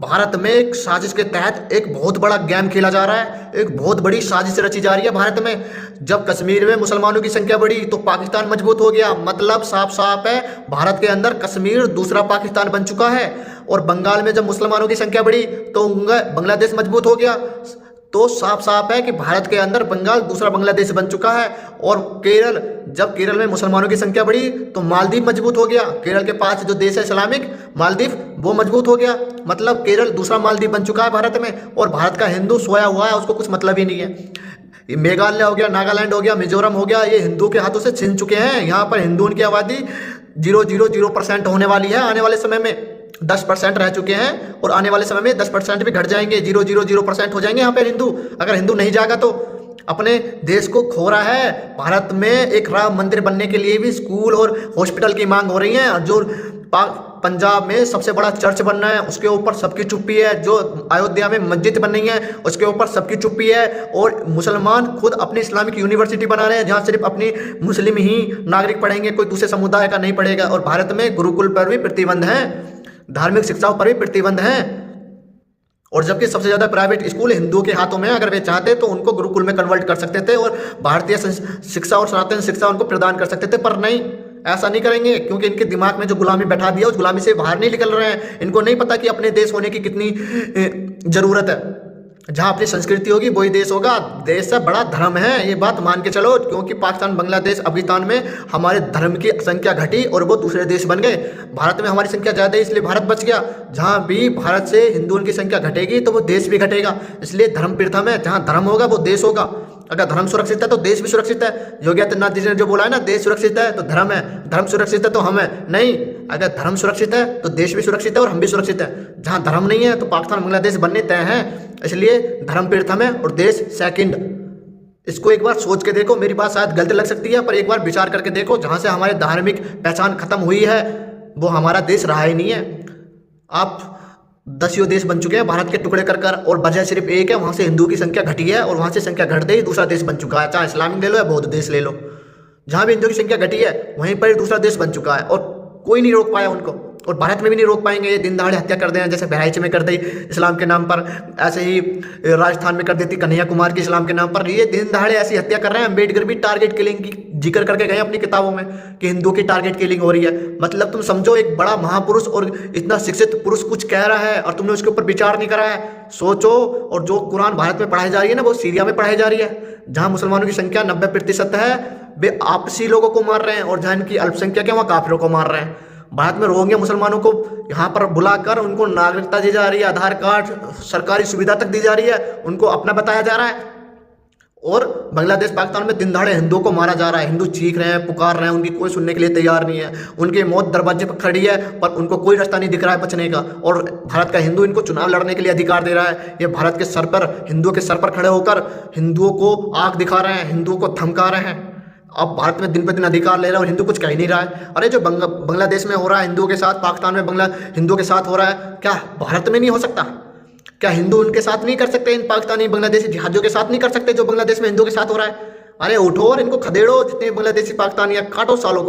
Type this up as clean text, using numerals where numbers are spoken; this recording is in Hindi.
भारत में एक साजिश के तहत एक बहुत बड़ा गेम खेला जा रहा है, एक बहुत बड़ी साजिश रची जा रही है भारत में। जब कश्मीर में मुसलमानों की संख्या बढ़ी तो पाकिस्तान मजबूत हो गया। मतलब साफ साफ है, भारत के अंदर कश्मीर दूसरा पाकिस्तान बन चुका है। और बंगाल में जब मुसलमानों की संख्या बढ़ी तो बांग्लादेश मजबूत हो गया। तो साफ साफ है कि भारत के अंदर बंगाल दूसरा बांग्लादेश बन चुका है। और केरल, जब केरल में मुसलमानों की संख्या बढ़ी तो मालदीव मजबूत हो गया। केरल के पास जो देश है इस्लामिक मालदीव, वो मजबूत हो गया। मतलब केरल दूसरा मालदीव बन चुका है भारत में। और भारत का हिंदू सोया हुआ है, उसको कुछ मतलब ही नहीं है। मेघालय हो गया, नागालैंड हो गया, मिजोरम हो गया, ये हिंदू के हाथों से छिन चुके हैं। यहाँ पर हिंदुओं की आबादी 0.00% होने वाली है। आने वाले समय में 10% रह चुके हैं और आने वाले समय में 10% भी घट जाएंगे, 0.00% हो जाएंगे यहाँ पे हिंदू। अगर हिंदू नहीं जागा तो अपने देश को खो रहा है। भारत में एक राम मंदिर बनने के लिए भी स्कूल और हॉस्पिटल की मांग हो रही है। और जो पंजाब में सबसे बड़ा चर्च बनना है उसके ऊपर सबकी चुप्पी है। जो अयोध्या में मस्जिद बन रही है उसके ऊपर सबकी चुप्पी है। और मुसलमान खुद अपनी इस्लामिक यूनिवर्सिटी बना रहे हैं जहाँ सिर्फ अपनी मुस्लिम ही नागरिक पढ़ेंगे, कोई दूसरे समुदाय का नहीं पढ़ेगा। और भारत में गुरुकुल पर भी प्रतिबंध है, धार्मिक शिक्षाओं पर भी प्रतिबंध है। और जबकि सबसे ज्यादा प्राइवेट स्कूल हिंदुओं के हाथों में, अगर वे चाहते तो उनको गुरुकुल में कन्वर्ट कर सकते थे और भारतीय शिक्षा और सनातन शिक्षा उनको प्रदान कर सकते थे, पर नहीं, ऐसा नहीं करेंगे। क्योंकि इनके दिमाग में जो गुलामी बैठा दिया उस गुलामी से बाहर नहीं निकल रहे हैं। इनको नहीं पता कि अपने देश होने की कितनी जरूरत है। जहाँ अपनी संस्कृति होगी वही देश होगा। देश से बड़ा धर्म है, ये बात मान के चलो। क्योंकि पाकिस्तान, बांग्लादेश, अफगानिस्तान में हमारे धर्म की संख्या घटी और वो दूसरे देश बन गए। भारत में हमारी संख्या ज़्यादा है इसलिए भारत बच गया। जहाँ भी भारत से हिंदुओं की संख्या घटेगी तो वो देश भी घटेगा। इसलिए धर्म प्रथम है, जहाँ धर्म होगा वो देश होगा। अगर धर्म सुरक्षित है तो देश भी सुरक्षित है। योगी आदित्यनाथ जी ने जो बोला है ना, देश सुरक्षित है तो धर्म है, धर्म सुरक्षित है तो हम है। नहीं, अगर धर्म सुरक्षित है तो देश भी सुरक्षित है और हम भी सुरक्षित है। जहाँ धर्म नहीं है तो पाकिस्तान बांग्लादेश बनने तय हैं। इसलिए धर्म प्रथम है और देश सेकंड। इसको एक बार सोच के देखो। मेरी बात शायद गलत लग सकती है पर एक बार विचार करके देखो। जहाँ से हमारी धार्मिक पहचान खत्म हुई है वो हमारा देश रहा ही नहीं है। आप 10 देश बन चुके हैं भारत के टुकड़े कर कर, और वजह सिर्फ एक है, वहाँ से हिंदुओं की संख्या घटी है और वहाँ से संख्या घटते ही दूसरा देश बन चुका है। चाहे इस्लामिक ले लो या बौद्ध देश ले लो, जहाँ भी हिंदुओं की संख्या घटी है वहीं पर दूसरा देश बन चुका है और कोई नहीं रोक पाया उनको। और भारत में भी नहीं रोक पाएंगे। ये दिन दहाड़े हत्या कर दे, जैसे बहराइच में कर दी इस्लाम के नाम पर, ऐसे ही राजस्थान में कर देती कन्हैया कुमार की इस्लाम के नाम पर। ये दिन दहाड़े ऐसी हत्या कर रहे हैं। अम्बेडकर भी टारगेट किलिंग की जिक्र करके गए अपनी किताबों में कि हिंदुओं की टारगेट किलिंग हो रही है। मतलब तुम समझो, एक बड़ा महापुरुष और इतना शिक्षित पुरुष कुछ कह रहा है और तुमने उसके ऊपर विचार नहीं करा है। सोचो। और जो कुरान भारत में पढ़ाई जा रही है ना, वो सीरिया में पढ़ाई जा रही है, जहाँ मुसलमानों की संख्या 90% है। वे आपसी लोगों को मार रहे हैं और जहाँ इनकी अल्पसंख्यक है वहाँ काफिरों को मार रहे हैं। भारत में रोहिंग्या मुसलमानों को यहाँ पर बुलाकर उनको नागरिकता दी जा रही है, आधार कार्ड, सरकारी सुविधा तक दी जा रही है, उनको अपना बताया जा रहा है। और बांग्लादेश, पाकिस्तान में दिन दहाड़े हिंदुओं को मारा जा रहा है। हिंदू चीख रहे हैं, पुकार रहे हैं, उनकी कोई सुनने के लिए तैयार नहीं है। उनकी मौत दरवाजे पर खड़ी है पर उनको कोई रास्ता नहीं दिख रहा है बचने का। और भारत का हिंदू इनको चुनाव लड़ने के लिए अधिकार दे रहा है। ये भारत के सर पर, हिंदुओं के सर पर खड़े होकर हिंदुओं को आग दिखा रहे हैं, हिंदुओं को धमका रहे हैं। अब भारत में दिन पे दिन अधिकार ले रहा है और हिंदू कुछ कह ही नहीं रहा है। अरे जो बांग्लादेश में हो रहा है हिंदुओं के साथ, पाकिस्तान में हिंदुओं के साथ हो रहा है, क्या भारत में नहीं हो सकता? क्या हिंदू उनके साथ नहीं कर सकते? इन पाकिस्तानी बांग्लादेशी जिहादियों के साथ नहीं कर सकते जो बांग्लादेश में हिंदुओं के साथ हो रहा है? अरे उठो और इनको खदेड़ो, जितने बांग्लादेशी पाकिस्तानी, काटो सालों को।